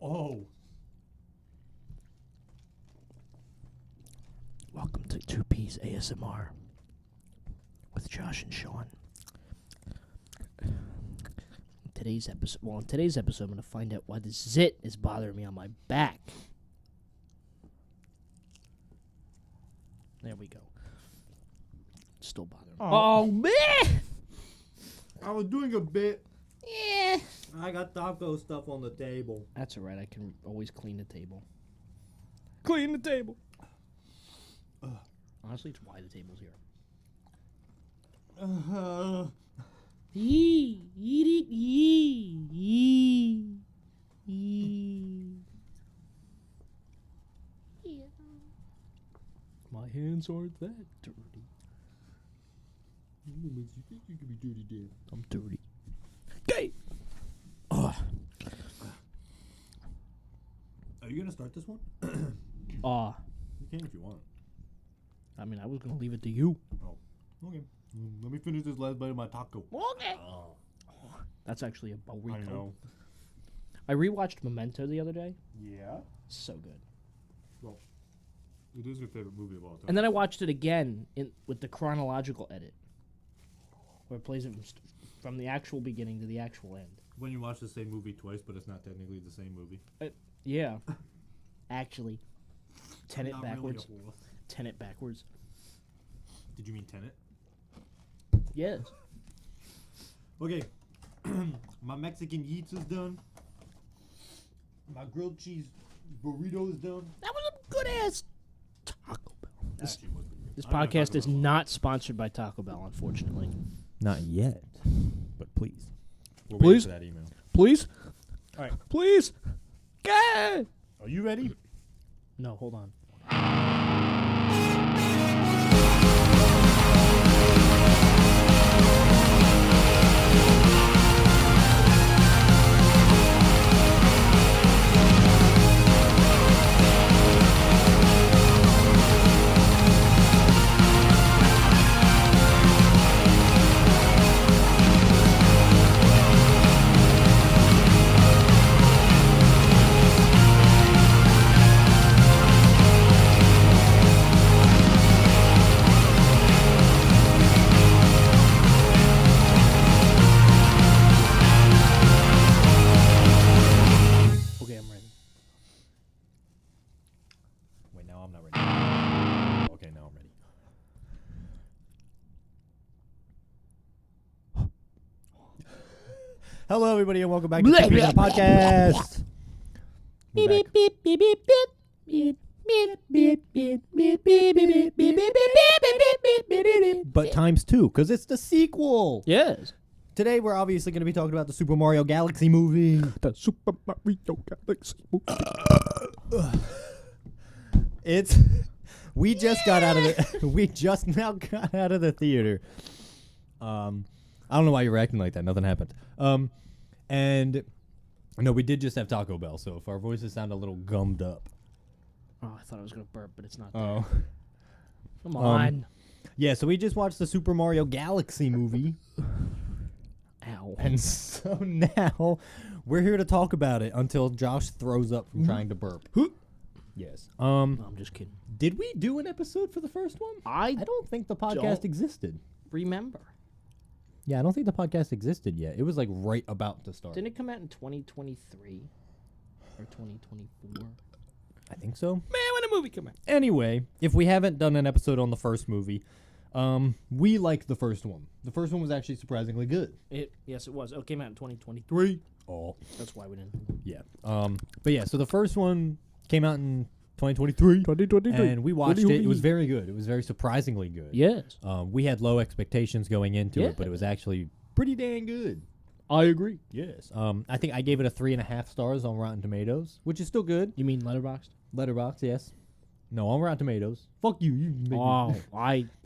Oh. Welcome to 2P's ASMR with Josh and Sean. In today's episode, I'm going to find out why the zit is bothering me on my back. There we go. Still bothering me. Oh, man! I was doing a bit. Yeah. I got taco stuff on the table. That's alright. I can always clean the table. Clean the table. Honestly, it's why the table's here. Eat it, yee. Yeah. My hands aren't that dirty. What makes you think you can be dirty, Dan? I'm dirty. Okay. Ugh. Are you gonna start this one? You can if you want. I mean, I was gonna leave it to you. Oh, okay. Let me finish this last bite of my taco. Okay. That's actually a burrito. I know. I rewatched Memento the other day. Yeah. So good. Well, it is your favorite movie of all time. And then I watched it again with the chronological edit, where it plays it from the actual beginning to the actual end. When you watch the same movie twice, but it's not technically the same movie. Yeah. Actually. Tenet Not backwards. Really a horror. Tenet backwards. Did you mean Tenet? Yes. Okay. My Mexican yeets is done. My grilled cheese burrito is done. That was a good ass Taco Bell. This Actually, it was pretty good. this I like podcast Taco is Bell a lot. not sponsored by Taco Bell, unfortunately. Not yet, but please. We're Please? waiting for that email. Please? All right. Please? Go! Are you ready? No, hold on. Okay, I'm ready. Wait, now I'm not ready. Okay, now I'm ready. Hello, everybody, and welcome back to the podcast. Beep, We're beep, beep, beep, beep, beep. Beep, beep, beep, beep, beep, beep, beep, beep, beep, beep, beep, beep, beep, beep, beep. But times two, because it's the sequel. Yes. Today, we're obviously going to be talking about the Super Mario Galaxy movie. The Super Mario Galaxy movie. It's we just got out of the we just now got out of the theater. I don't know why you're acting like that. Nothing happened. And no, we did just have Taco Bell, so if our voices sound a little gummed up. Oh, I thought I was going to burp, but it's not there. Oh. Come on. Yeah, so we just watched the Super Mario Galaxy movie. Ow. And so now we're here to talk about it until Josh throws up from trying to burp. Yes. No, I'm just kidding. Did we do an episode for the first one? I don't think the podcast don't existed. remember. Yeah, I don't think the podcast existed yet. It was like right about to start. Didn't it come out in 2023 or 2024? I think so. Man, when a movie come out. Anyway, if we haven't done an episode on the first movie, we liked the first one. The first one was actually surprisingly good. Yes, it was. Oh, it came out in 2023. Oh. That's why we didn't. Yeah. But yeah, so the first one came out in 2023. And we watched it. It was very good. It was very surprisingly good. Yes. We had low expectations going into Yeah. it, but it was actually pretty dang good. I agree. Yes. I think I gave it a 3.5 stars on Rotten Tomatoes, which is still good. You mean Letterboxd? Letterboxd, yes. No, on Rotten Tomatoes. Fuck you. You make me- Oh,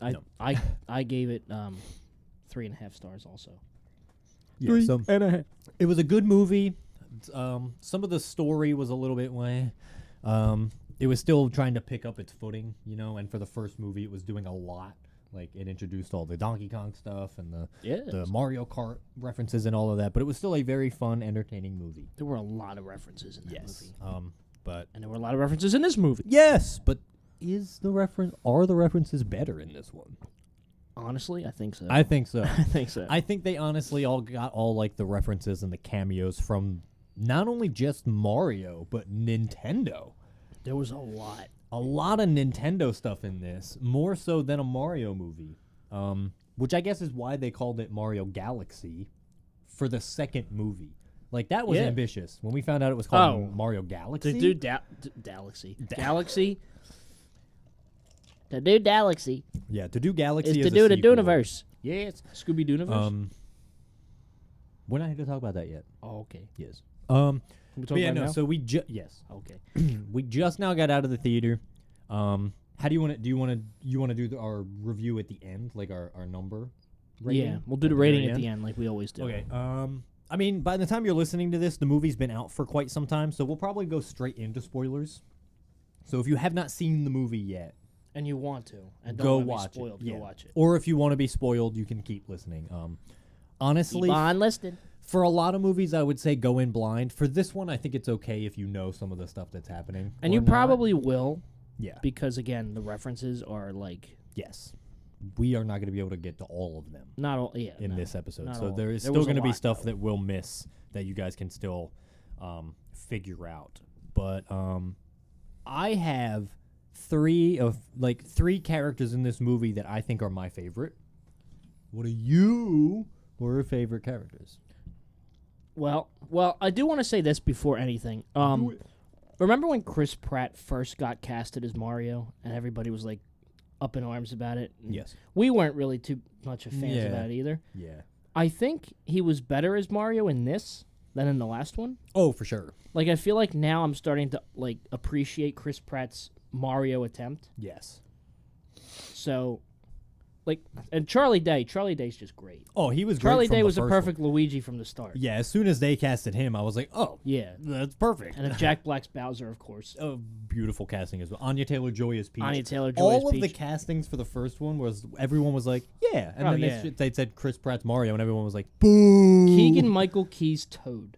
No. I gave it 3.5 stars also. Yeah, so 3.5. it was a good movie. Some of the story was a little bit way. It was still trying to pick up its footing, you know, and for the first movie, it was doing a lot. Like, it introduced all the Donkey Kong stuff and the Yes. Mario Kart references and all of that. But it was still a very fun, entertaining movie. There were a lot of references in that movie. But And there were a lot of references in this movie. yes, but are the references better in this one? Honestly, I think so. I think so. I think so. I think they honestly all got all like the references and the cameos from not only just Mario but Nintendo. There was a lot. A lot of Nintendo stuff in this, more so than a Mario movie. Which I guess is why they called it Mario Galaxy for the second movie. Like, that was ambitious. When we found out it was called Mario Galaxy. To do Galaxy. Galaxy. To do Galaxy. Yeah, to do Galaxy Is is to do a the sequel. Dooniverse. Yes. Scooby-Dooniverse. We're not here to talk about that yet. Oh, okay. Yes. Can we talk But yeah, about it no, now? so we yes. Okay. We just now got out of the theater. How do you want to? Do you want to do our review at the end, like our number? Rating Yeah, we'll do the very rating at the end like we always do. Okay. I mean, by the time you're listening to this, the movie's been out for quite some time, so we'll probably go straight into spoilers. So if you have not seen the movie yet, And you want to. And go don't want watch to be spoiled. it. Go watch it. Or if you want to be spoiled, you can keep listening. Honestly, Keep on listening. for a lot of movies, I would say go in blind. For this one, I think it's okay if you know some of the stuff that's happening. And or you not. probably will, Yeah. because, again, the references are, like, Yes. We are not going to be able to get to all of them not all. Yeah. in no, this episode. not So all. there is There still was a going to be lot, stuff though. that we'll miss that you guys can still figure out. But I have three characters in this movie that I think are my favorite. What are your favorite characters? Well, I do want to say this before anything. Remember when Chris Pratt first got casted as Mario, and everybody was like up in arms about it? And Yes. we weren't really too much of fans Yeah. about it either. Yeah. I think he was better as Mario in this than in the last one. Oh, for sure. Like, I feel like now I'm starting to like appreciate Chris Pratt's Mario attempt. Yes. So, like, and Charlie Day's just great. Oh, he was Charlie great from Day the was a first perfect Luigi from the start. one. Yeah, as soon as they casted him, I was like, oh, Yeah. that's perfect. And then Jack Black's Bowser, of course. Oh, beautiful casting as well. Anya Taylor-Joy as Peach. Anya Taylor-Joy All as of the Peach. castings for the first one was everyone was like, yeah, and Oh, then yeah. they said Chris Pratt's Mario, and everyone was like, boo. Keegan Michael Key's Toad.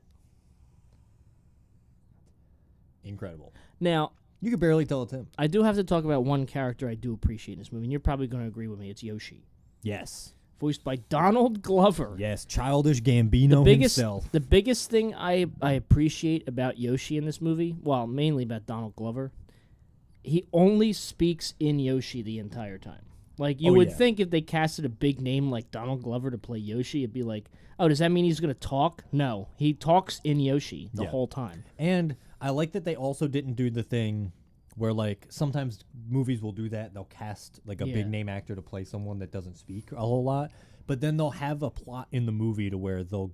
Incredible. Now, You could barely tell it's him. I do have to talk about one character I do appreciate in this movie, and you're probably going to agree with me. It's Yoshi, Yes. voiced by Donald Glover. Yes, childish Gambino himself. The biggest thing I appreciate about Yoshi in this movie, well, mainly about Donald Glover, he only speaks in Yoshi the entire time. Like, you Oh, would yeah. think if they casted a big name like Donald Glover to play Yoshi, it'd be like, oh, does that mean he's going to talk? No, he talks in Yoshi the Yeah. whole time. And I like that they also didn't do the thing where, like, sometimes movies will do that. They'll cast, like, a Yeah. big name actor to play someone that doesn't speak a whole lot. But then they'll have a plot in the movie to where they'll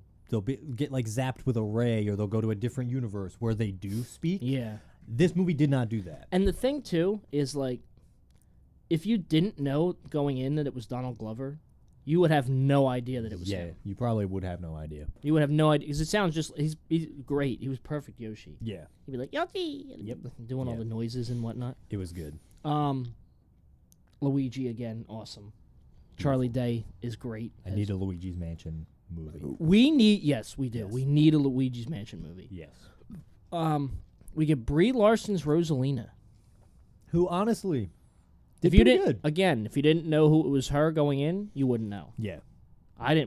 get, like, zapped with a ray, or they'll go to a different universe where they do speak. Yeah. This movie did not do that. And the thing, too, is, like, if you didn't know going in that it was Donald Glover, you would have no idea that it was Yeah, him. you probably would have no idea. You would have no idea, because it sounds just, he's great. He was perfect Yoshi. Yeah, He'd be like, Yoshi! And Yep. doing all Yeah. the noises and whatnot. it was good. Luigi, again, awesome. Charlie Day is great. I need a Luigi's Mansion movie. We need, yes, we do. Yes. We need a Luigi's Mansion movie. Yes. We get Brie Larson's Rosalina. Who honestly did If you pretty didn't, good. again, if you didn't know who it was her going in, you wouldn't know. Yeah,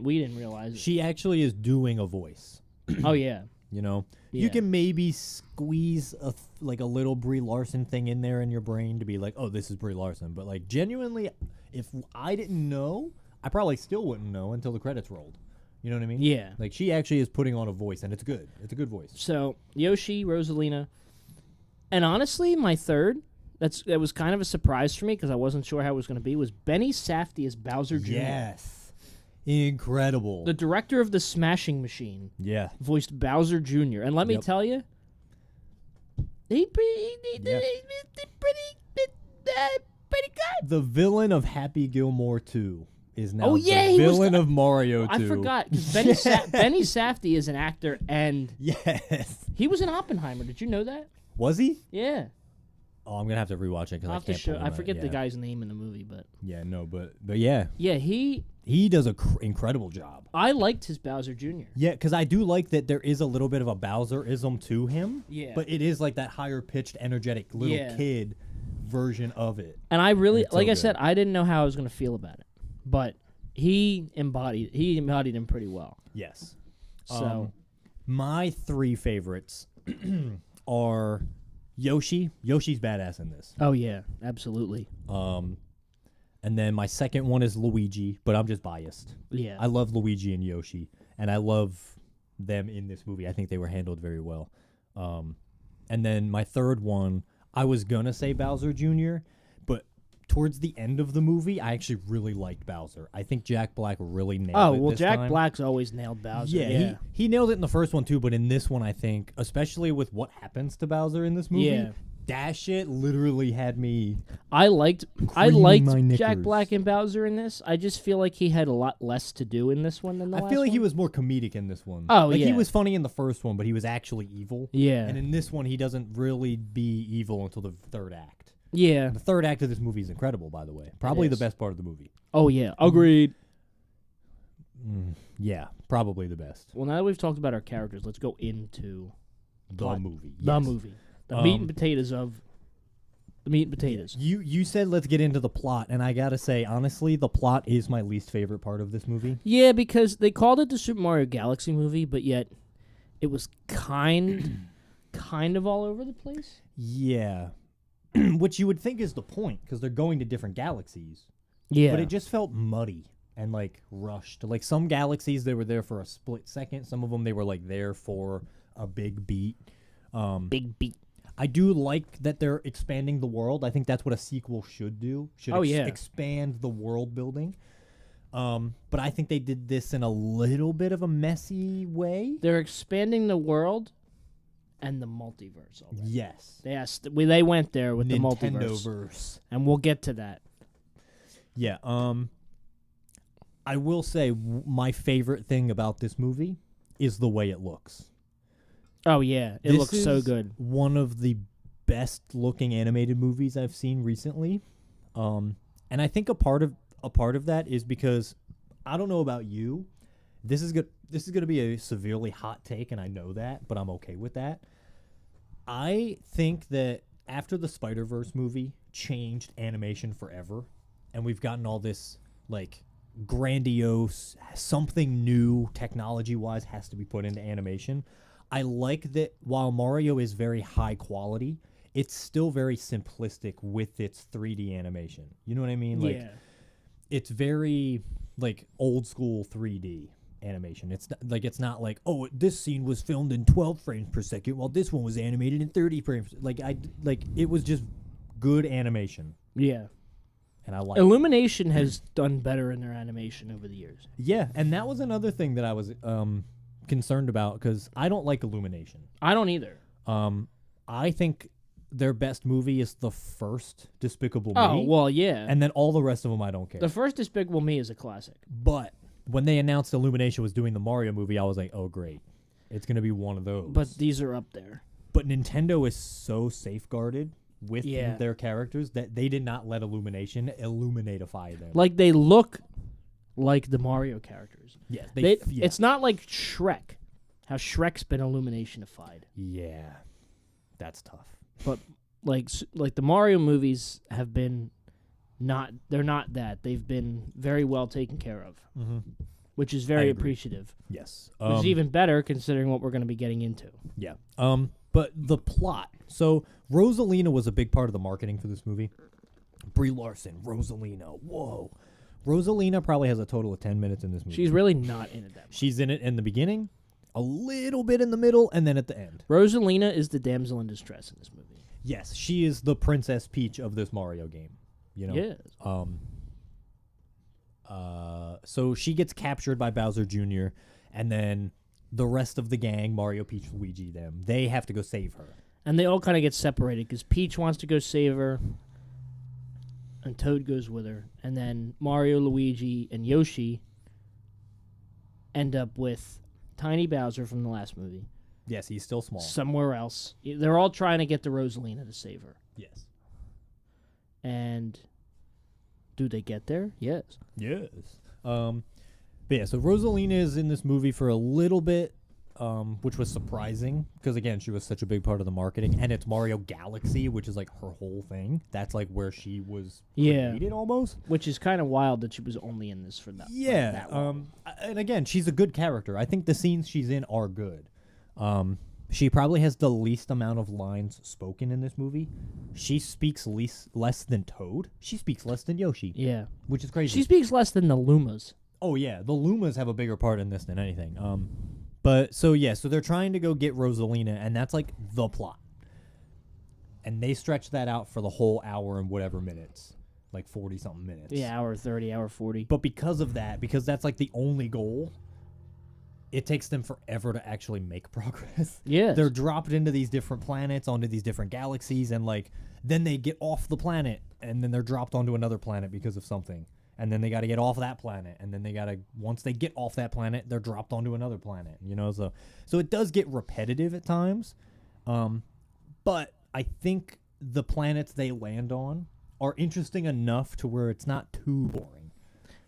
We didn't realize it. she actually is doing a voice. Oh, yeah. You know, Yeah. you can maybe squeeze like a little Brie Larson thing in there in your brain to be like, oh, this is Brie Larson. But like genuinely, if I didn't know, I probably still wouldn't know until the credits rolled. You know what I mean? Yeah. Like she actually is putting on a voice, and it's good. It's a good voice. So, Yoshi, Rosalina. And honestly, my third, that was kind of a surprise for me because I wasn't sure how it was going to be, was Benny Safdie as Bowser Jr. Yes, incredible. The director of The Smashing Machine yeah, voiced Bowser Jr. And let me Yep. tell you, he did Yeah. pretty good. the villain of Happy Gilmore 2 is now Oh, yeah, the he was villain the- of Mario 2. I forgot, because Benny Safdie is an actor, and Yes. he was in Oppenheimer. Did you know that? Was he? Yeah. Oh, I'm gonna have to rewatch it because I can't. I forget the guy's name in the movie, but yeah, no, but yeah, he does a incredible job. I liked his Bowser Jr. Yeah, because I do like that there is a little bit of a Bowser-ism to him. Yeah, but it is like that higher pitched, energetic little kid version of it. And I really, like I said, I didn't know how I was gonna feel about it, but he embodied him pretty well. Yes. So my 3 favorites are Yoshi. Yoshi's badass in this. Oh yeah, absolutely. And then my second one is Luigi, but I'm just biased. Yeah. I love Luigi and Yoshi, and I love them in this movie. I think they were handled very well. And then my third one, I was gonna say Bowser Jr., but towards the end of the movie, I actually really liked Bowser. I think Jack Black really nailed it. Oh, well, this Jack time. Black's always nailed Bowser. Yeah, he nailed it in the first one too, but in this one, I think, especially with what happens to Bowser in this movie, that shit literally had me. I liked my Jack knickers. Black and Bowser in this. I just feel like he had a lot less to do in this one than the last one. I feel like he was more comedic in this one. Oh, like yeah. he was funny in the first one, but he was actually evil. Yeah. And in this one, he doesn't really be evil until the third act. Yeah. The third act of this movie is incredible, by the way. Probably the best part of the movie. Oh, yeah. Agreed. Yeah, probably the best. Well, now that we've talked about our characters, let's go into The movie. The movie. The meat and potatoes of the meat and potatoes. You said let's get into the plot, and I gotta say, honestly, the plot is my least favorite part of this movie. Yeah, because they called it the Super Mario Galaxy movie, but yet it was kind of all over the place. Yeah. Which you would think is the point, because they're going to different galaxies. Yeah. But it just felt muddy and, like, rushed. Like, some galaxies, they were there for a split second. Some of them, they were, like, there for a big beat. Big beat. I do like that they're expanding the world. I think that's what a sequel should do. Expand the world building. But I think they did this in a little bit of a messy way. They're expanding the world and the multiverse already. Yes. They went there with the multiverse. Nintendoverse. And we'll get to that. Yeah. I will say my favorite thing about this movie is the way it looks. Oh yeah, it looks so good. One of the best looking animated movies I've seen recently. And I think a part of that is because I don't know about you. This is going to be a severely hot take, and I know that, but I'm okay with that. I think that after the Spider-Verse movie changed animation forever, and we've gotten all this like grandiose, something new technology-wise has to be put into animation. I like that while Mario is very high quality, it's still very simplistic with its 3D animation. You know what I mean? Like, it's very like old school 3D animation. It's not like, oh, this scene was filmed in 12 frames per second while this one was animated in 30 frames. It was just good animation. Yeah. And I like Illumination has done better in their animation over the years. Yeah, and that was another thing that I was concerned about, because I don't like Illumination. I don't either. I think their best movie is the first Despicable Me. Oh, well, yeah. And then all the rest of them I don't care. The first Despicable Me is a classic. But when they announced Illumination was doing the Mario movie, I was like, oh, great. It's going to be one of those. But these are up there. But Nintendo is so safeguarded with their characters that they did not let Illumination illuminatify them. Like, they look like the Mario characters. Yes. It's not like Shrek, how Shrek's been illuminationified. Yeah. That's tough. But like the Mario movies have been they're not that. They've been very well taken care of, which is very appreciative. Yes. Which is even better considering what we're going to be getting into. Yeah. But the plot. So Rosalina was a big part of the marketing for this movie. Brie Larson, Rosalina. Whoa. Rosalina probably has a total of 10 minutes in this movie. She's really not in it that much. She's in it in the beginning, a little bit in the middle, and then at the end. Rosalina is the damsel in distress in this movie. Yes, she is the Princess Peach of this Mario game. You know? Yes. So she gets captured by Bowser Jr., and then the rest of the gang, Mario, Peach, Luigi, they have to go save her. And they all kind of get separated because Peach wants to go save her, and Toad goes with her. And then Mario, Luigi, and Yoshi end up with Tiny Bowser from the last movie. Yes, he's still small. Somewhere else. They're all trying to get to Rosalina to save her. Yes. And do they get there? Yes. Yes. But yeah, so Rosalina is in this movie for a little bit, which was surprising because again, she was such a big part of the marketing, and it's Mario Galaxy, which is like her whole thing. That's like where she was created almost. Which is kind of wild that she was only in this for that. Yeah. That long. And again, she's a good character. I think the scenes she's in are good. She probably has the least amount of lines spoken in this movie. She speaks less than Toad. She speaks less than Yoshi. Yeah. Which is crazy. She speaks less than the Lumas. Oh, yeah. The Lumas have a bigger part in this than anything. But, so they're trying to go get Rosalina, and that's, like, the plot. And they stretch that out for the whole hour and whatever minutes. Like 40-something minutes. Yeah, hour 30, hour 40. But because of that, because that's, like, the only goal, it takes them forever to actually make progress. Yes. They're dropped into these different planets, onto these different galaxies, and, like, then they get off the planet, and then they're dropped onto another planet because of something. And then they got to get off that planet, and then they got to, once they get off that planet, they're dropped onto another planet, you know? So it does get repetitive at times, but I think the planets they land on are interesting enough to where it's not too boring.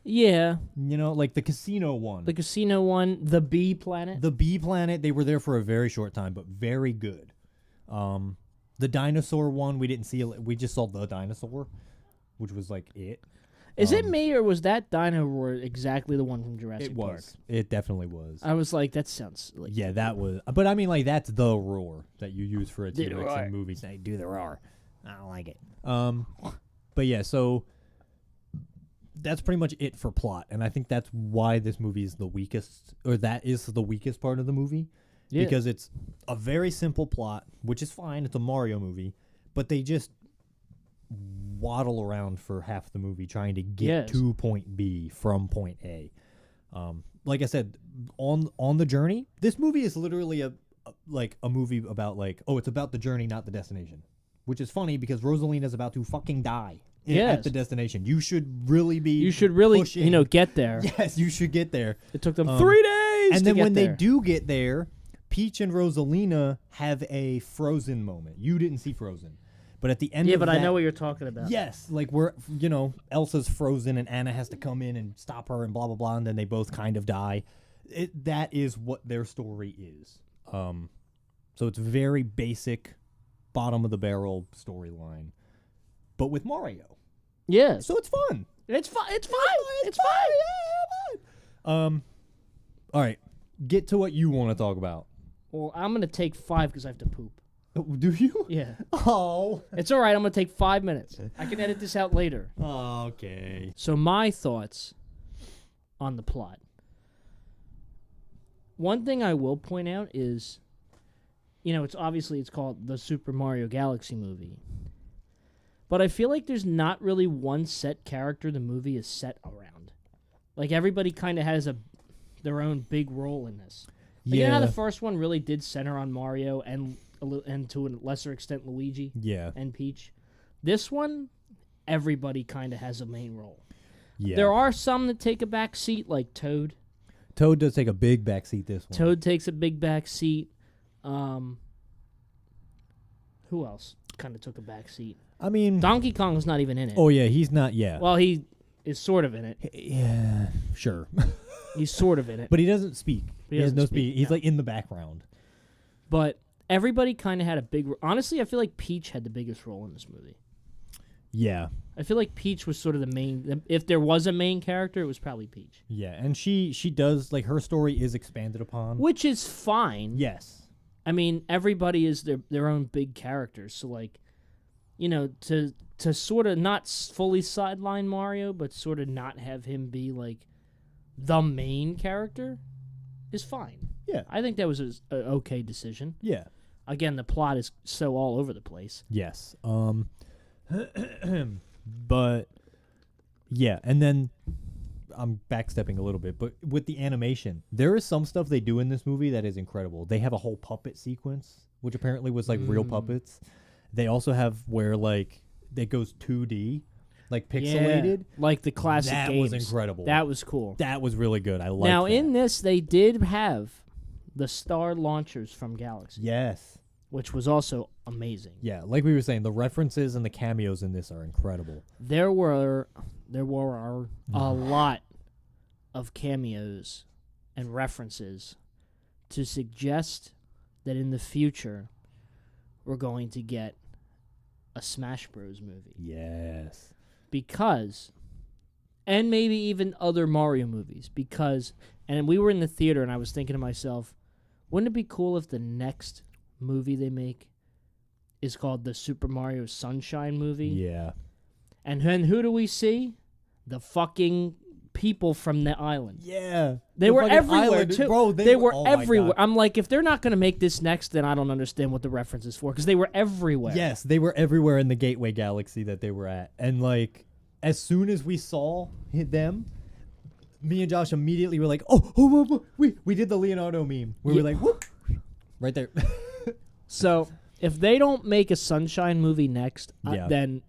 Yeah. You know, like the casino one. The casino one, the bee planet. The bee planet, they were there for a very short time, but very good. The dinosaur one, we didn't see, we just saw the dinosaur, which was like it. Is it me, or was that dino roar exactly the one from Jurassic Park? It was. It definitely was. I was like, that sounds like... Yeah, that was... But I mean, like, that's the roar that you use for a Do the T-Rex roar. in movies. They do the roar. I don't like it. But yeah, so... That's pretty much it for plot. And I think that's why this movie is the weakest... Or that is the weakest part of the movie. Yeah. Because it's a very simple plot, which is fine. It's a Mario movie. But they just... waddle around for half the movie trying to get to point B from point A. Like I said, on the journey, this movie is literally a movie about like, oh, it's about the journey, not the destination. Which is funny because Rosalina's about to fucking die at the destination. You should really pushing. Get there. Yes, you should get there. It took them 3 days. And then when they do get there, Peach and Rosalina have a Frozen moment. You didn't see Frozen. But at the end of that... I know what you're talking about. Yes, like where, Elsa's frozen and Anna has to come in and stop her and blah, blah, blah, and then they both kind of die. That is what their story is. So it's very basic, bottom-of-the-barrel storyline. But with Mario. Yes. So it's fun. It's fun. It's fine. It's fine. Yeah, all right, get to what you want to talk about. Well, I'm going to take 5 because I have to poop. Do you? Yeah. Oh. It's all right. I'm going to take 5 minutes. I can edit this out later. Oh, okay. So my thoughts on the plot. One thing I will point out is, it's called the Super Mario Galaxy movie. But I feel like there's not really one set character the movie is set around. Like everybody kind of has their own big role in this. Like, you know how the first one really did center on Mario and to a lesser extent Luigi and Peach? This one, everybody kind of has a main role. Yeah. There are some that take a back seat, like Toad. Toad does take a big back seat this one. Toad takes a big back seat. Who else kind of took a back seat? I mean... Donkey Kong's not even in it. Oh, yeah, he's not, Well, he is sort of in it. Yeah, sure. He's sort of in it. But he doesn't speak. He has no speak. He's no. like in the background. But everybody kind of had a big... Honestly, I feel like Peach had the biggest role in this movie. Yeah. I feel like Peach was sort of the main... If there was a main character, it was probably Peach. Yeah, and she does... Like, her story is expanded upon. Which is fine. Yes. I mean, everybody is their own big characters. So, like, to sort of not fully sideline Mario, but sort of not have him be, like, the main character is fine. Yeah. I think that was an okay decision. Yeah. Again, the plot is so all over the place. Yes. But, yeah, and then I'm backstepping a little bit, but with the animation, there is some stuff they do in this movie that is incredible. They have a whole puppet sequence, which apparently was, like, real puppets. They also have where, like, it goes 2D, like, pixelated. Yeah, like the classic games. That was incredible. That was cool. That was really good. I liked that. Now, in this, they did have the star launchers from Galaxy. Yes. which was also amazing. Yeah, like we were saying, the references and the cameos in this are incredible. There were a lot of cameos and references to suggest that in the future we're going to get a Smash Bros. Movie. Yes. Because, and maybe even other Mario movies, because, and we were in the theater and I was thinking to myself, wouldn't it be cool if the next movie they make is called the Super Mario Sunshine movie? Yeah. And then who do we see? The fucking people from the island. Yeah. They were everywhere, island, too. Bro, they were oh my everywhere. God. I'm like, if they're not going to make this next, then I don't understand what the reference is for, because they were everywhere. Yes, they were everywhere in the Gateway Galaxy that they were at. And, like, as soon as we saw them, me and Josh immediately were like, we did the Leonardo meme. We were like, whoop, right there. So, if they don't make a Sunshine movie next, Yeah. then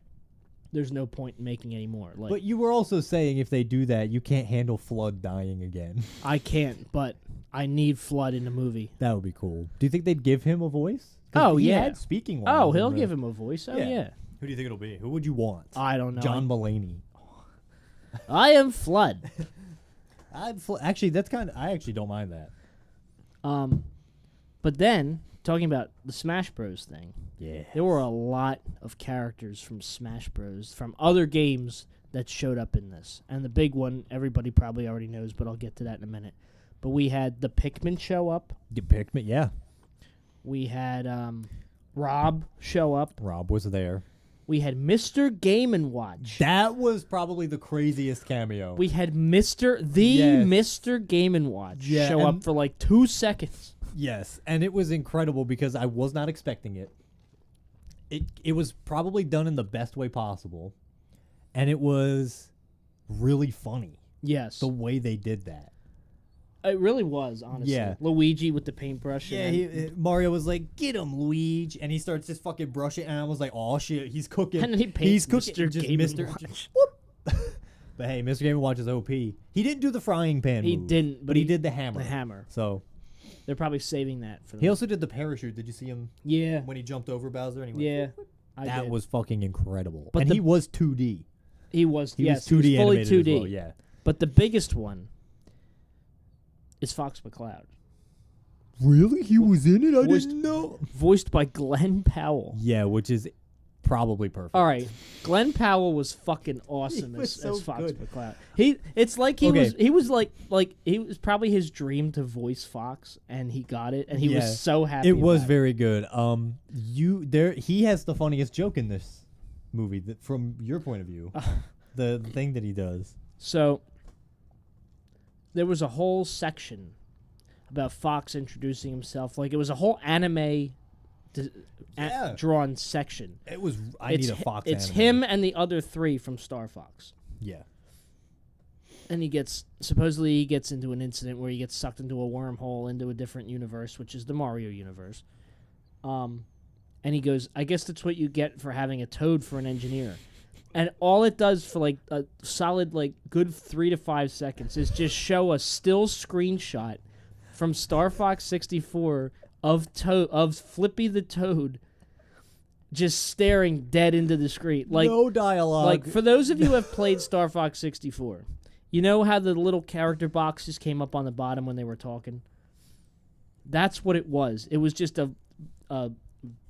there's no point in making any more. Like, But you were also saying if they do that, you can't handle Flood dying again. I can't, but I need Flood in the movie. That would be cool. Do you think they'd give him a voice? Oh, he yeah. had speaking Oh, lines in he'll the- give him a voice. Oh, yeah. Who do you think it'll be? Who would you want? I don't know. John Mulaney. I am Flood. Actually, that's kind of. I actually don't mind that. But then, talking about the Smash Bros. Thing, Yeah. there were a lot of characters from Smash Bros. From other games that showed up in this. And the big one, everybody probably already knows, but I'll get to that in a minute. But we had the Pikmin show up. The Pikmin, yeah. We had Rob show up. Rob was there. We had Mr. Game & Watch. That was probably the craziest cameo. We had Yes. Mr. Game & Watch Yeah, show up and- for like 2 seconds. Yes, and it was incredible because I was not expecting it. It was probably done in the best way possible, and it was really funny Yes. the way they did that. It really was, honestly. Yeah. Luigi with the paintbrush. Yeah, and then, Mario was like, "Get him, Luigi," and he starts just fucking brushing, and I was like, "Oh shit, he's cooking." and then he He's paints cooking. Mr. Just Game Mr. & Watch. But hey, Mr. Game & Watch is OP. He didn't do the frying pan He move, didn't, but he did the hammer. The hammer. So They're probably saving that for them. he also did the parachute. Did you see him Yeah. when he jumped over Bowser? And he went, Yeah. I that did. was fucking incredible. But and the- he was 2D. He was, He yes, was 2D he was fully animated 2D. as well, yeah. But the biggest one is Fox McCloud, Really? He was in it? I Voiced- didn't know. voiced by Glenn Powell. Yeah, which is probably perfect. All right, Glenn Powell was fucking awesome He was as so Fox good. McCloud. It's like he was probably his dream to voice Fox, and he got it, and he Yeah. was so happy. It was about very good. He has the funniest joke in this movie from your point of view. The thing that he does. So there was a whole section about Fox introducing himself. Like, it was a whole anime Yeah. drawn section. It was. I It's need a Fox. It's anime. him and the other 3 from Star Fox. Yeah. And he gets into an incident where he gets sucked into a wormhole into a different universe, which is the Mario universe. And he goes, "I guess that's what you get for having a toad for an engineer." And all it does for like a solid, like, good 3 to 5 seconds is just show a still screenshot from Star Fox 64 of Flippy the Toad just staring dead into the screen. Like, no dialogue. like, for those of you who have played Star Fox 64, you know how the little character boxes came up on the bottom when they were talking? That's what it was. It was just a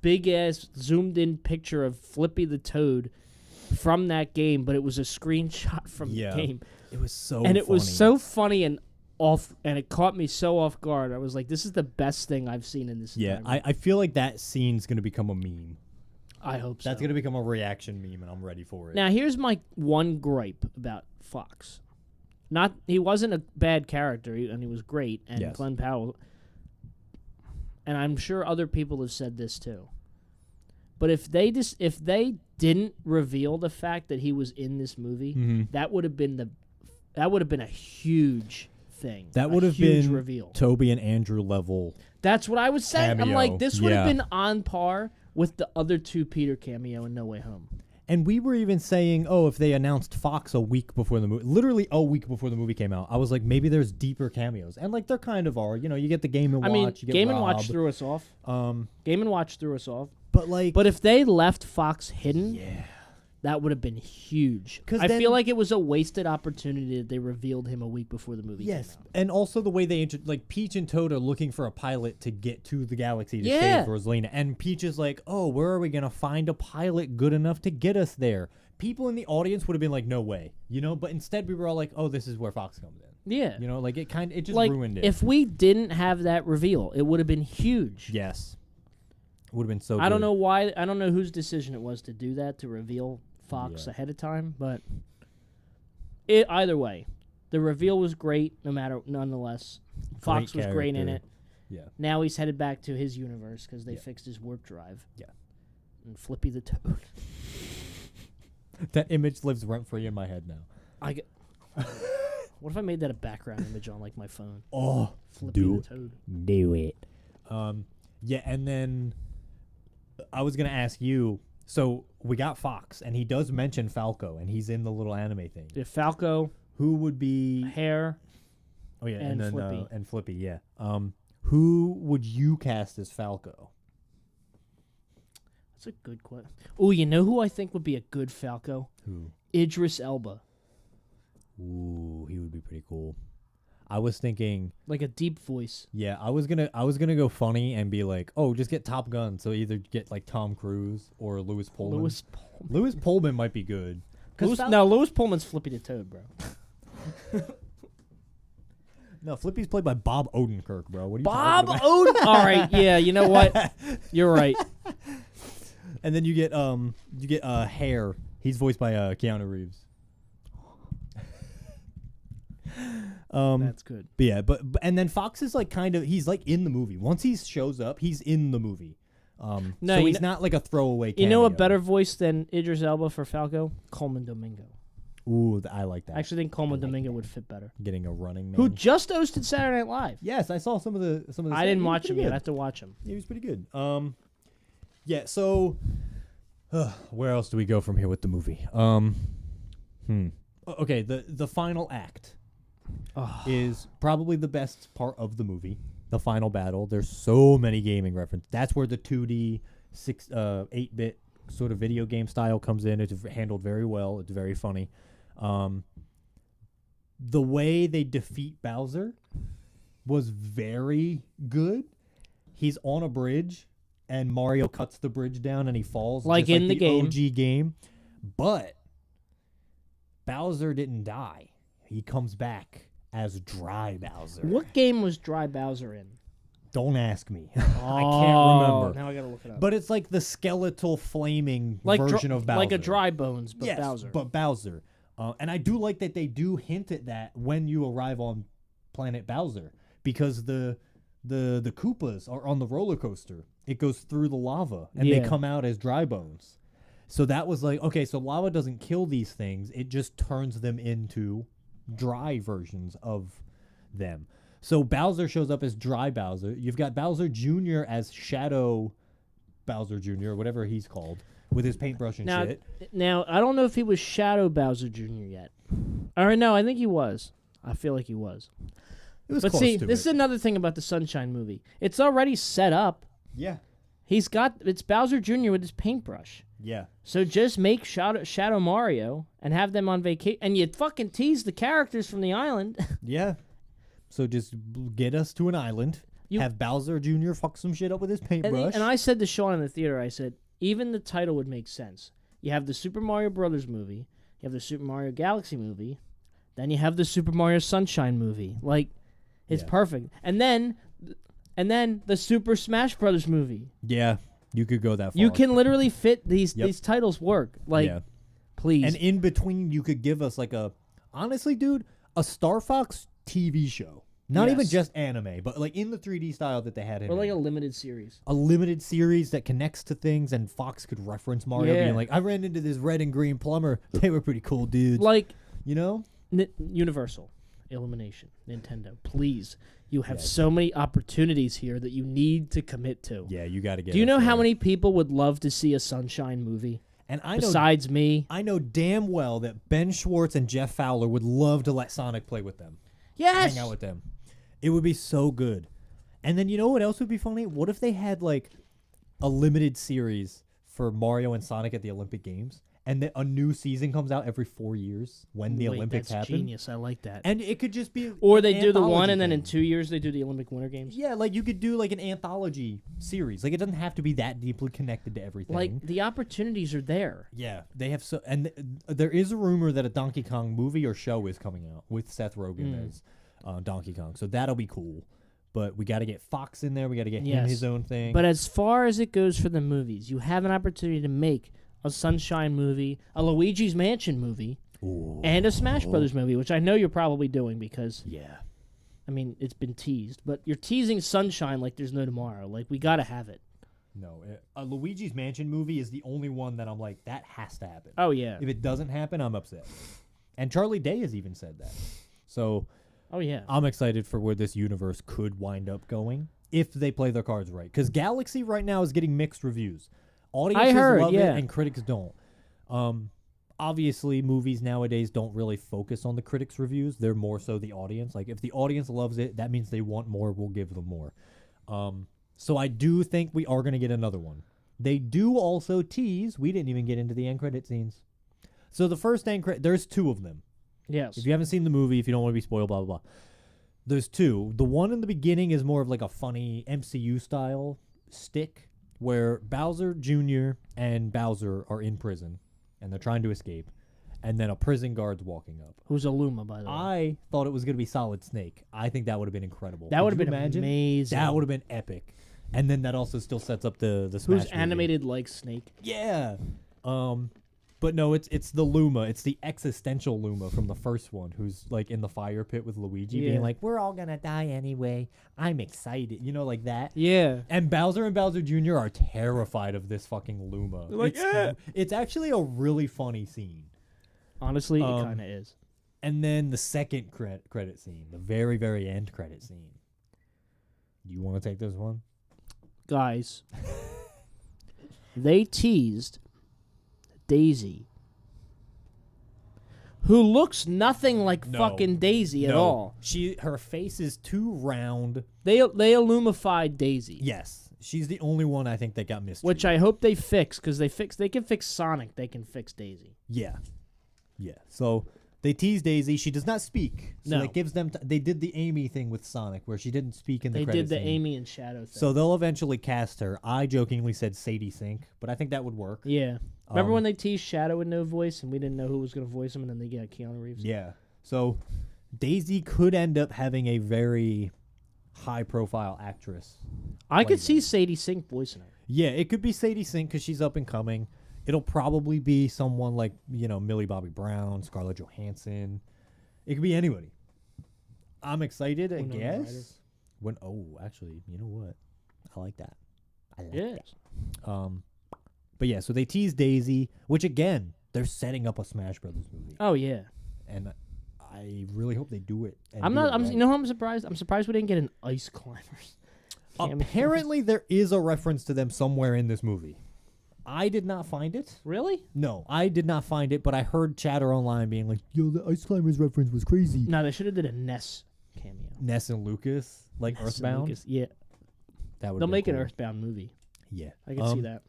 big-ass, zoomed-in picture of Flippy the Toad from that game, but it was a screenshot from the game. It was so. And it was funny. so funny and off, and it caught me so off guard. I was like, this is the best thing I've seen in this Yeah, entire movie. I feel like that scene's gonna become a meme. I hope so. That's gonna become a reaction meme, and I'm ready for it. Now, here's my one gripe about Fox. He wasn't a bad character, and he was great, and Yes. Glenn Powell, and I'm sure other people have said this too. But if they didn't reveal the fact that he was in this movie, that would have been a huge thing. That would have huge been reveal. Toby and Andrew level. That's what I was saying. I'm Cameo. like, this would have Yeah. been on par with the other 2 Peter cameo in No Way Home. And we were even saying, oh, if they announced Fox a week before the movie, literally a week before the movie came out, I was like, maybe there's deeper cameos. And, like, there kind of are. You know, you get the Game & Watch, you get Game Rob. & Watch threw us off. Game & Watch threw us off. But, like... But if they left Fox hidden... Yeah. That would have been huge. I feel like it was a wasted opportunity that they revealed him a week before the movie came out. And also the way they like Peach and Toad are looking for a pilot to get to the galaxy to save Rosalina, and Peach is like, "Oh, where are we gonna find a pilot good enough to get us there?" People in the audience would have been like, "No way," you know. But instead, we were all like, "Oh, this is where Fox comes in." Yeah, you know, like it just like, ruined it. If we didn't have that reveal, it would have been huge. Yes, would have been so. I don't know why. I don't know whose decision it was to do that, to reveal Fox ahead of time, but either way, the reveal was great. Nonetheless, Fox was great in it. Yeah. Now he's headed back to his universe because they fixed his warp drive. Yeah. And Flippy the Toad. That image lives rent free in my head now. What if I made that a background image on like my phone? Oh, Flippy the Toad. Do it. Yeah, and then I was gonna ask you. So we got Fox, and he does mention Falco, and he's in the little anime thing. Yeah, Falco. Who would be Hair? Oh yeah, and then Flippy. And Flippy, yeah. Who would you cast as Falco? That's a good question. Oh, you know who I think would be a good Falco? Who? Idris Elba. Ooh, he would be pretty cool. I was thinking like a deep voice. Yeah, I was gonna go funny and be like, oh, just get Top Gun. So either get like Tom Cruise or Lewis Pullman. Lewis Pullman might be good. Lewis Pullman's Flippy the Toad, bro. No, Flippy's played by Bob Odenkirk, bro. What are you Bob talking about? Odenkirk. All right, yeah, you know what? You're right. And then you get Hair. He's voiced by Keanu Reeves. That's good. But yeah, but and then Fox is like he's like in the movie. Once he shows up, he's in the movie. No, so he's not like a throwaway cameo. You know a better voice than Idris Elba for Falco? Coleman Domingo. Ooh, I like that. I actually think Coleman Domingo would fit better. Getting a running man. Who just hosted Saturday Night Live. Yes, I saw some of the. I didn't watch him yet. I have to watch him. He was pretty good. Yeah. So, where else do we go from here with the movie? Okay. The final act is probably the best part of the movie. The final battle. There's so many gaming references. That's where the 2D 8-bit sort of video game style comes in. It's handled very well. It's very funny. The way they defeat Bowser was very good. He's on a bridge, and Mario cuts the bridge down, and he falls. Like in the game. OG game. But Bowser didn't die. He comes back as Dry Bowser. What game was Dry Bowser in? Don't ask me. I can't remember. Now I gotta look it up. But it's like the skeletal flaming version of Bowser. Like a Dry Bones, but yes, Bowser. But Bowser. And I do like that they do hint at that when you arrive on Planet Bowser. Because the Koopas are on the roller coaster. It goes through the lava. And they come out as Dry Bones. So that was like, okay, so lava doesn't kill these things. It just turns them into dry versions of them. So Bowser shows up as Dry Bowser. You've got Bowser Jr. as Shadow Bowser Jr., or whatever he's called, with his paintbrush and shit. Now, I don't know if he was Shadow Bowser Jr. yet. Or no, I think he was. I feel like he was. It was but close see, to this it. is another thing about the Sunshine movie. It's already set up. Yeah. It's Bowser Jr. with his paintbrush. Yeah. So just make Shadow Mario and have them on vacation. And you fucking tease the characters from the island. Yeah. So just get us to an island, have Bowser Jr. fuck some shit up with his paintbrush. And I said to Sean in the theater, I said, even the title would make sense. You have the Super Mario Brothers movie, you have the Super Mario Galaxy movie, then you have the Super Mario Sunshine movie. Like, it's perfect. And then the Super Smash Brothers movie. Yeah, you could go that far. You can literally fit these titles work. Like, please. And in between, you could give us like honestly, dude, a Star Fox TV show. Not even just anime, but like in the 3D style that they had in or like a limited series. A limited series that connects to things, and Fox could reference Mario being like, I ran into this red and green plumber. They were pretty cool dudes. Like, you know? Universal, Illumination, Nintendo, please. You have so many opportunities here that you need to commit to. Yeah, you got to get. Do you know how many people would love to see a Sunshine movie? And Besides me. I know damn well that Ben Schwartz and Jeff Fowler would love to let Sonic play with them. Yes! Hang out with them. It would be so good. And then you know what else would be funny? What if they had like a limited series for Mario and Sonic at the Olympic Games, and a new season comes out every 4 years when the Olympics that's happen? Genius. I like that. And it could just be or an they do the one, anthology and then thing. in 2 years they do the Olympic Winter Games. Yeah, like you could do like an anthology series. Like it doesn't have to be that deeply connected to everything. Like the opportunities are there. Yeah, they have so, and there is a rumor that a Donkey Kong movie or show is coming out with Seth Rogen as Donkey Kong. So that'll be cool. But we got to get Fox in there. We got to get him his own thing. But as far as it goes for the movies, you have an opportunity to make a Sunshine movie, a Luigi's Mansion movie, and a Smash Brothers movie, which I know you're probably doing because, I mean, it's been teased. But you're teasing Sunshine like there's no tomorrow. Like, we got to have it. No, a Luigi's Mansion movie is the only one that I'm like, that has to happen. Oh, yeah. If it doesn't happen, I'm upset. And Charlie Day has even said that. So... Oh, yeah. I'm excited for where this universe could wind up going if they play their cards right. Because Galaxy right now is getting mixed reviews. Audiences love it and critics don't. Obviously, movies nowadays don't really focus on the critics' reviews. They're more so the audience. Like, if the audience loves it, that means they want more. We'll give them more. So I do think we are going to get another one. They do also tease. We didn't even get into the end credit scenes. So the first end credit, there's 2 of them. Yes. If you haven't seen the movie, if you don't want to be spoiled, blah, blah, blah. There's 2. The one in the beginning is more of like a funny MCU-style stick where Bowser Jr. and Bowser are in prison, and they're trying to escape, and then a prison guard's walking up. Who's a Luma, by the way? I thought it was going to be Solid Snake. I think that would have been incredible. That would have been imagine? amazing. That would have been epic. And then that also still sets up the Smash Who's movie. animated like Snake? Yeah. But no, it's the Luma. It's the existential Luma from the first one, who's like in the fire pit with Luigi, being like, "We're all gonna die anyway. I'm excited," like that. Yeah. And Bowser Jr. are terrified of this fucking Luma. They're like, it's actually a really funny scene. Honestly, it kind of is. And then the second credit scene, the very, very end credit scene. You want to take this one? Guys, they teased Daisy, who looks nothing like fucking Daisy at all. Her face is too round. They illumified Daisy. Yes, she's the only one I think that got missed. Which I hope they fix, because they can fix Sonic. They can fix Daisy. Yeah. So they tease Daisy. She does not speak. So that gives them. They did the Amy thing with Sonic, where she didn't speak in the credits. They did the Amy and Shadow thing. So they'll eventually cast her. I jokingly said Sadie Sink, but I think that would work. Yeah. Remember when they teased Shadow with no voice, and we didn't know who was going to voice him, and then they got Keanu Reeves? Yeah. So Daisy could end up having a very high-profile actress. I could see Sadie Sink voicing her. Yeah, it could be Sadie Sink because she's up and coming. It'll probably be someone like, Millie Bobby Brown, Scarlett Johansson. It could be anybody. I'm excited, I guess. Actually, you know what? I like that. I like that. But yeah, so they tease Daisy, which again, they're setting up a Smash Brothers movie. Oh yeah. And I really hope they do it. You know how I'm surprised? I'm surprised we didn't get an Ice Climbers. Apparently there is a reference to them somewhere in this movie. I did not find it. Really? No, I did not find it, but I heard chatter online being like, "Yo, the Ice Climbers reference was crazy." No, they should have did a Ness cameo. Ness and Lucas, like Ness Earthbound. Lucas, yeah. That would. They'll make an Earthbound movie. Yeah, I can see that.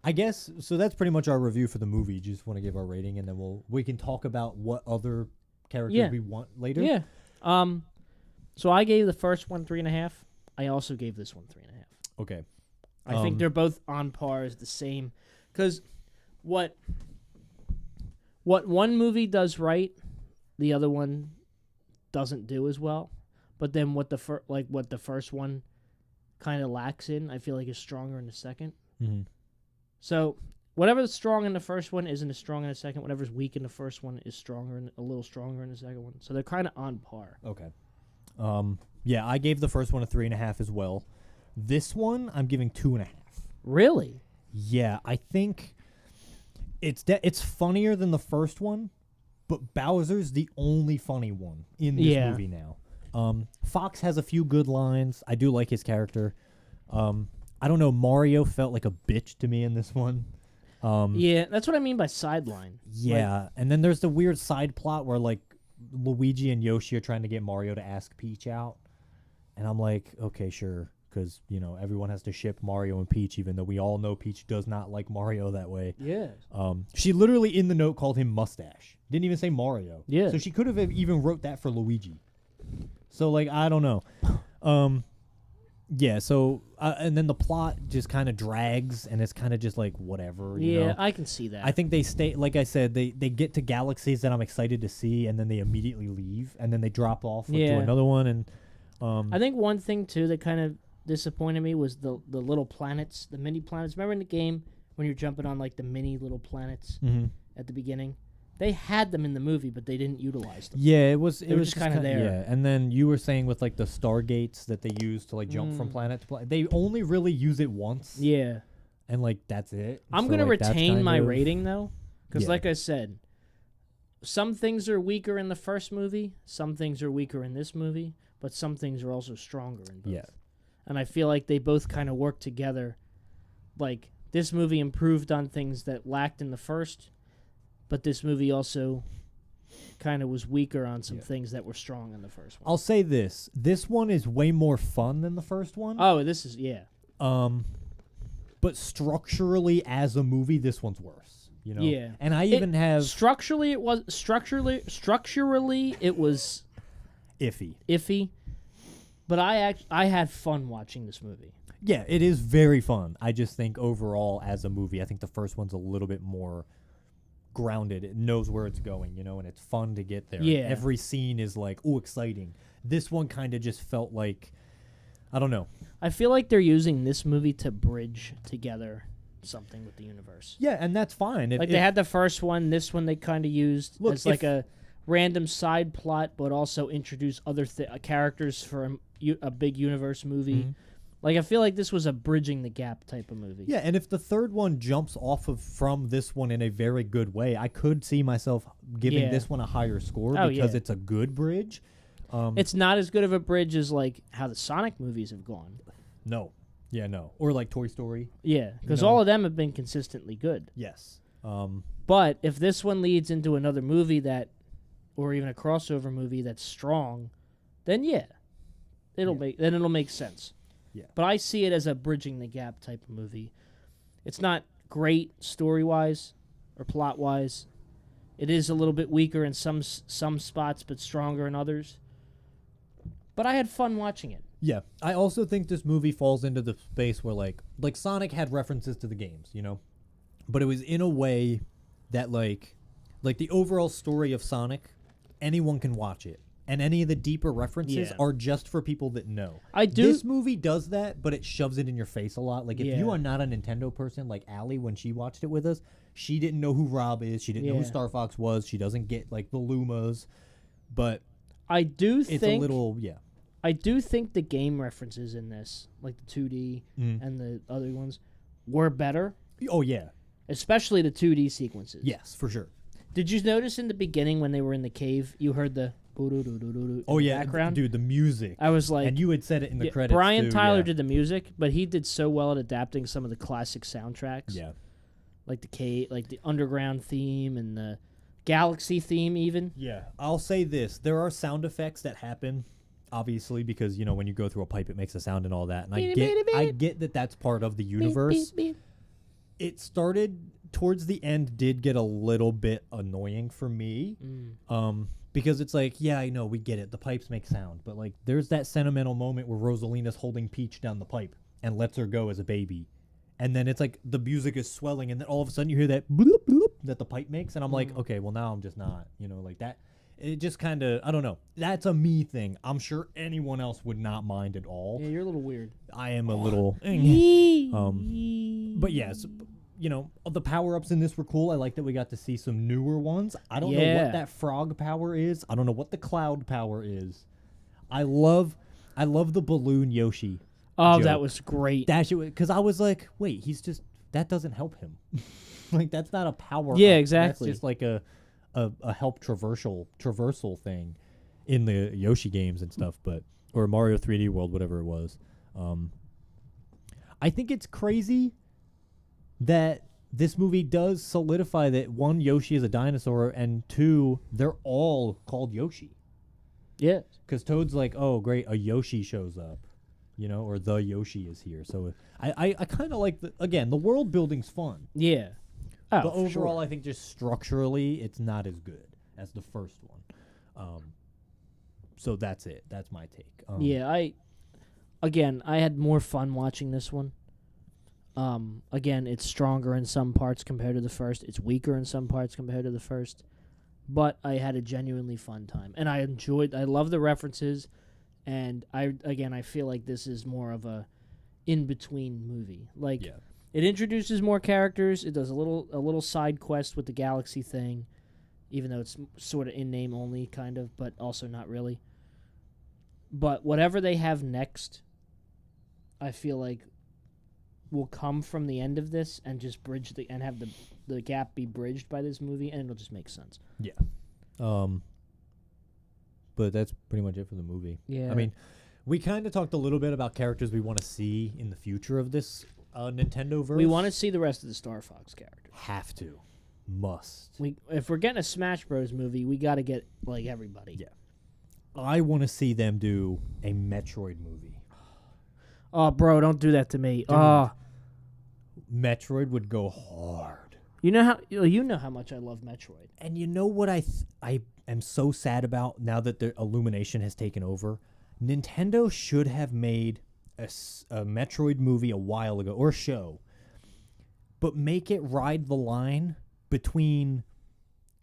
I guess so. That's pretty much our review for the movie. Just want to give our rating, and then we can talk about what other characters we want later. Yeah. So I gave the first one 3.5. I also gave this one 3.5. Okay. I think they're both on par as the same, because what one movie does right, the other one doesn't do as well. But then what the first one kind of lacks in, I feel like is stronger in the second. Mm-hmm. So whatever's strong in the first one isn't as strong in the second. Whatever's weak in the first one is a little stronger in the second one. So they're kind of on par. Okay. Yeah, I gave the first one a 3.5 as well. This one I'm giving 2.5. Really? Yeah, I think it's funnier than the first one, but Bowser's the only funny one in this movie now. Fox has a few good lines. I do like his character. I don't know. Mario felt like a bitch to me in this one. Yeah, that's what I mean by sideline. Yeah, and then there's the weird side plot where like Luigi and Yoshi are trying to get Mario to ask Peach out, and I'm like, okay, sure, because everyone has to ship Mario and Peach, even though we all know Peach does not like Mario that way. Yeah. She literally in the note called him Mustache. Didn't even say Mario. Yeah. So she could have even wrote that for Luigi. So like I don't know. Yeah. So and then the plot just kind of drags, and it's kind of just like whatever. You know? I can see that. I think they stay, like I said, they get to galaxies that I'm excited to see, and then they immediately leave, and then they drop off to another one. And I think one thing too that kind of disappointed me was the little planets, the mini planets. Remember in the game when you're jumping on like the mini little planets at the beginning? They had them in the movie, but they didn't utilize them. Yeah, it was just kind of there. Yeah, and then you were saying with like the stargates that they use to like jump from planet to planet, they only really use it once. Yeah, and like that's it. I'm gonna retain my rating though, because like I said, some things are weaker in the first movie, some things are weaker in this movie, but some things are also stronger in both. Yeah, and I feel like they both kind of work together. Like this movie improved on things that lacked in the first. But this movie also kind of was weaker on some things that were strong in the first one. I'll say this. This one is way more fun than the first one. Oh, this is, But structurally, as a movie, this one's worse. Yeah. And I even have... Structurally, it was iffy. But I had fun watching this movie. Yeah, it is very fun. I just think overall, as a movie, I think the first one's a little bit more... grounded. It knows where it's going, and it's fun to get there. Yeah. Every scene is like, oh, exciting. This one kind of just felt like, I don't know. I feel like they're using this movie to bridge together something with the universe. Yeah, and that's fine. They had the first one. This one they kind of used as like a random side plot, but also introduce other characters for a big universe movie. Mm-hmm. Like, I feel like this was a bridging the gap type of movie. Yeah, and if the third one jumps off from this one in a very good way, I could see myself giving this one a higher score because it's a good bridge. It's not as good of a bridge as, like, how the Sonic movies have gone. No. Yeah, no. Or, like, Toy Story. Yeah, because all of them have been consistently good. Yes. But if this one leads into another movie or even a crossover movie that's strong, then it'll make sense. Yeah. But I see it as a bridging the gap type of movie. It's not great story-wise or plot-wise. It is a little bit weaker in some spots, but stronger in others. But I had fun watching it. Yeah. I also think this movie falls into the space where, like Sonic had references to the games, But it was in a way that, like the overall story of Sonic, anyone can watch it. And any of the deeper references are just for people that know. This movie does that, but it shoves it in your face a lot. Like, if you are not a Nintendo person, like Allie, when she watched it with us, she didn't know who Rob is. She didn't know who Star Fox was. She doesn't get, like, the Lumas. But I do it's a little, I do think the game references in this, like the 2D and the other ones, were better. Oh, yeah. Especially the 2D sequences. Yes, for sure. Did you notice in the beginning when they were in the cave, you heard the... background? Dude, the music. I was like... And you had said it in the credits, Brian Tyler did the music, but he did so well at adapting some of the classic soundtracks. Yeah. Like the cave, like the underground theme and the galaxy theme even. Yeah. I'll say this. There are sound effects that happen, obviously, because, when you go through a pipe, it makes a sound and all that. And I get that that's part of the universe. It started... towards the end did get a little bit annoying for me. Because it's like, yeah, I know, we get it. The pipes make sound. But, like, there's that sentimental moment where Rosalina's holding Peach down the pipe and lets her go as a baby. And then it's like the music is swelling, and then all of a sudden you hear that bloop, bloop that the pipe makes. And I'm like, okay, well, now I'm just not, like that. It just kind of, I don't know. That's a me thing. I'm sure anyone else would not mind at all. Yeah, you're a little weird. I am a little... but, yes... the power-ups in this were cool. I like that we got to see some newer ones. I don't know what that frog power is. I don't know what the cloud power is. I love the balloon Yoshi. Oh, joke. That was great. Because I was like, wait, that doesn't help him. Like, that's not a power. Yeah, up. exactly. That's just like a help traversal thing in the Yoshi games and stuff, or Mario 3D World, whatever it was. I think it's crazy that this movie does solidify that, one, Yoshi is a dinosaur, and two, they're all called Yoshi. Yeah. Because Toad's like, oh, great, a Yoshi shows up, or the Yoshi is here. So I kind of like, the world building's fun. Yeah. Oh, But overall, sure. I think just structurally, it's not as good as the first one. So that's it. That's my take. Yeah, I had more fun watching this one. Again, it's stronger in some parts compared to the first. It's weaker in some parts compared to the first. But I had a genuinely fun time. And I love the references. And I feel like this is more of a in-between movie. Like, it introduces more characters. It does a little side quest with the galaxy thing, even though it's sort of in name only, kind of, but also not really. But whatever they have next, I feel like will come from the end of this and just and have the gap be bridged by this movie, and it'll just make sense. Yeah. But that's pretty much it for the movie. Yeah. I mean, we kind of talked a little bit about characters we want to see in the future of this Nintendo verse. We want to see the rest of the Star Fox characters. Have to. Must. If we're getting a Smash Bros. Movie, we got to get, like, everybody. Yeah. I want to see them do a Metroid movie. Oh, bro, don't do that to me. Dude. Oh. Metroid would go hard. You know how much I love Metroid. And you know what I am so sad about now that the Illumination has taken over? Nintendo should have made a Metroid movie a while ago, or show, but make it ride the line between,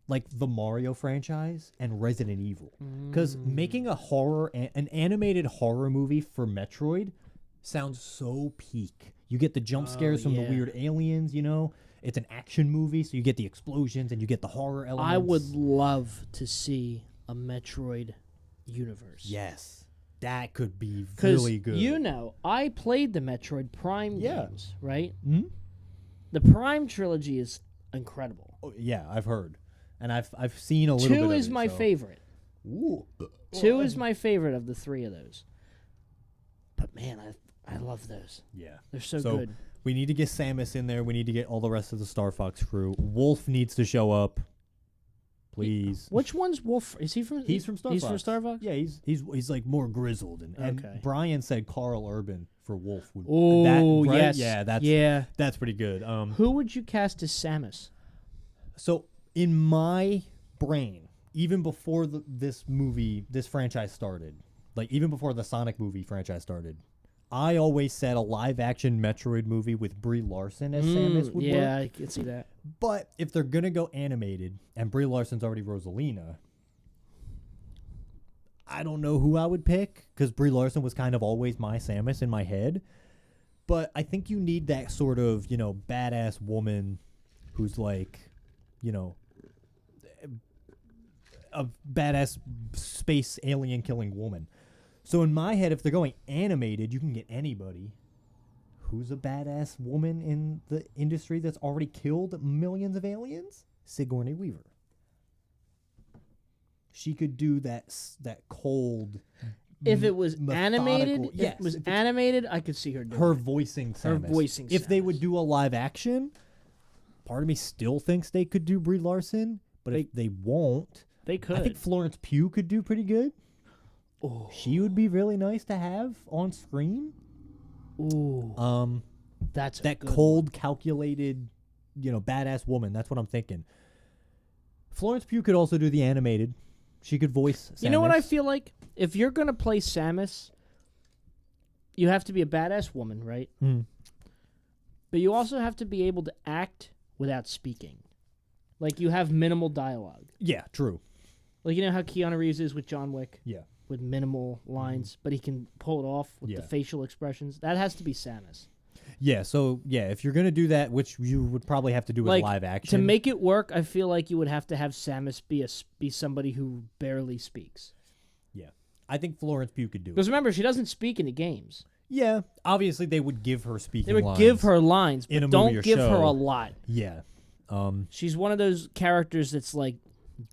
like, the Mario franchise and Resident Evil. Because making an animated horror movie for Metroid sounds so peak. You get the jump scares from the weird aliens, It's an action movie, so you get the explosions and you get the horror elements. I would love to see a Metroid universe. Yes. That could be really good. I played the Metroid Prime games, right? Mm-hmm. The Prime trilogy is incredible. Oh, yeah, I've heard. And I've seen a little bit of it. 2 is my favorite. Ooh. 2 is my favorite of the 3 of those. But, man, I love those. Yeah. They're so good. We need to get Samus in there. We need to get all the rest of the Star Fox crew. Wolf needs to show up. Please. Which one's Wolf? Is he from? He's from Star Fox. He's from Star Fox? Yeah, he's like more grizzled. And Okay. Brian said Carl Urban for Wolf. Oh, right? yes. Yeah, that's pretty good. Who would you cast as Samus? So in my brain, even before this franchise started, like even before the Sonic movie franchise started, I always said a live-action Metroid movie with Brie Larson as Samus would work. Yeah, I can see that. But if they're going to go animated, and Brie Larson's already Rosalina, I don't know who I would pick, because Brie Larson was kind of always my Samus in my head. But I think you need that sort of, badass woman who's like, a badass space alien killing woman. So in my head, if they're going animated, you can get anybody who's a badass woman in the industry that's already killed millions of aliens. Sigourney Weaver. She could do that cold. If it was animated, yes, I could see her doing her it. voicing Samus. Her voicing If they Samus. would do a live action, part of me still thinks they could do Brie Larson, but if they won't, They could. I think Florence Pugh could do pretty good. Oh. She would be really nice to have on screen. Ooh. That's that good cold, calculated, badass woman. That's what I'm thinking. Florence Pugh could also do the animated. She could voice Samus. You know what I feel like? If you're going to play Samus, you have to be a badass woman, right? Mm. But you also have to be able to act without speaking. Like, you have minimal dialogue. Yeah, true. Like, you know how Keanu Reeves is with John Wick? Yeah. With minimal lines, but he can pull it off with the facial expressions. That has to be Samus. Yeah, so, if you're going to do that, which you would probably have to do with live action. To make it work, I feel like you would have to have Samus be somebody who barely speaks. Yeah. I think Florence Pugh could do it. Because remember, she doesn't speak in the games. Yeah. Obviously, they would give her speaking lines. They would give her lines, but don't give her a lot. Yeah. She's one of those characters that's, like,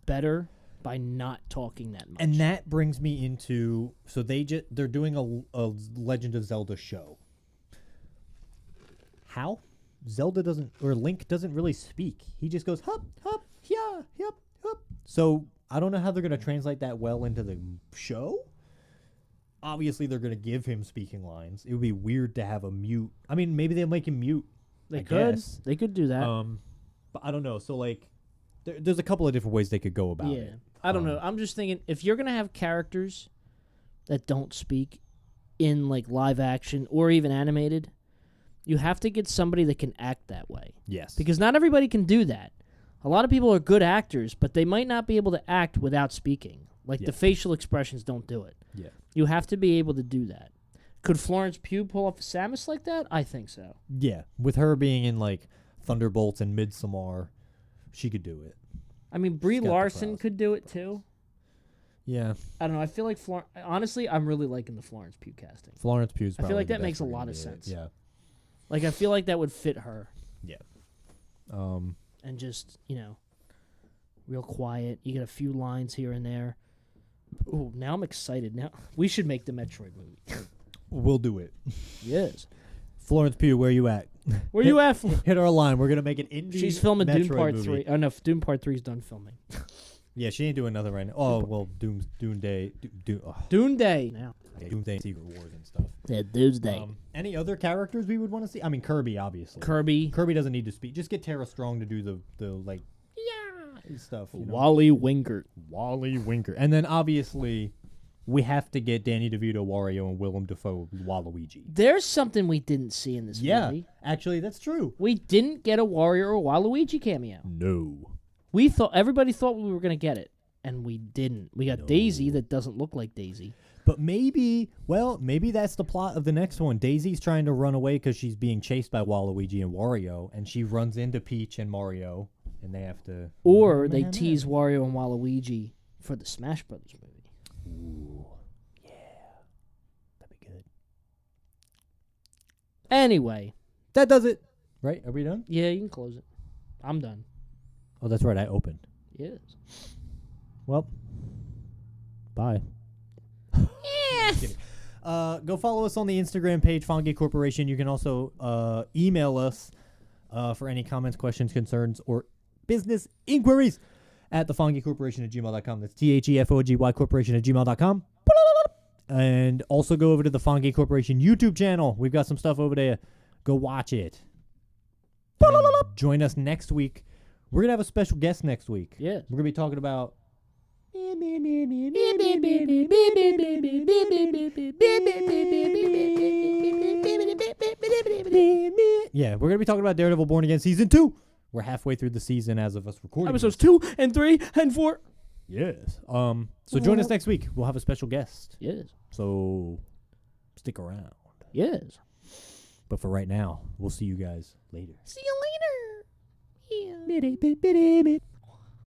better by not talking that much. And that brings me into... So they're doing a Legend of Zelda show. How? Zelda doesn't, or Link doesn't really speak. He just goes, hup, hup, yeah, yup, hup. So I don't know how they're going to translate that well into the show. Obviously, they're going to give him speaking lines. It would be weird to have a mute. I mean, maybe they'll make him mute. They could. They could do that. But I don't know. So, like, there's a couple of different ways they could go about it. I don't know. I'm just thinking, if you're going to have characters that don't speak in, like, live action or even animated, you have to get somebody that can act that way. Yes. Because not everybody can do that. A lot of people are good actors, but they might not be able to act without speaking. Like, the facial expressions don't do it. Yeah. You have to be able to do that. Could Florence Pugh pull off a Samus like that? I think so. Yeah. With her being in, like, Thunderbolts and Midsommar, she could do it. I mean, Brie Larson could do it, too. Yeah. I don't know. I feel like honestly, I'm really liking the Florence Pugh casting. Florence Pugh's probably I feel like the that best makes a for lot to of do it. sense. Yeah. Like, I feel like that would fit her. Yeah. And just, real quiet. You get a few lines here and there. Oh, now I'm excited. Now we should make the Metroid movie. We'll do it. Yes. Florence Pugh, where you at? Where you at? Hit our line. We're gonna make an indie. She's filming Metroid Dune Part movie. 3. Oh no, Dune Part 3 is done filming. Yeah, she ain't doing nothing right now. Oh well, Dune Day. Dune Day now. Yeah, Dune Day, Secret Wars and stuff. Yeah, Dune's Day. Any other characters we would want to see? I mean, Kirby, obviously. Kirby doesn't need to speak. Just get Tara Strong to do the like stuff. Wally Wingert. And then obviously we have to get Danny DeVito, Wario, and Willem Dafoe, Waluigi. There's something we didn't see in this movie. Actually, that's true. We didn't get a Wario or Waluigi cameo. No. Everybody thought we were gonna get it, and we didn't. We got Daisy that doesn't look like Daisy. But maybe that's the plot of the next one. Daisy's trying to run away because she's being chased by Waluigi and Wario, and she runs into Peach and Mario, and they have to... Or they tease Wario and Waluigi for the Smash Brothers movie. Ooh, yeah. That'd be good. Anyway. That does it. Right? Are we done? Yeah, you can close it. I'm done. Oh, that's right. I opened. Yes. Well, bye. Go follow us on the Instagram page, Fongate Corporation. You can also email us for any comments, questions, concerns, or business inquiries at thefongatecorporation@gmail.com. That's THEFOGY corporation@gmail.com. And also go over to the Fongate Corporation YouTube channel. We've got some stuff over there. Go watch it. And join us next week. We're going to have a special guest next week. Yeah. We're going to be talking about... Yeah, we're going to be talking about Daredevil Born Again Season 2. We're halfway through the season as of us recording. Episodes 2 and 3 and 4. Yes. So join us next week. We'll have a special guest. Yes. So stick around. Yes. But for right now, we'll see you guys later. See you later. Yeah.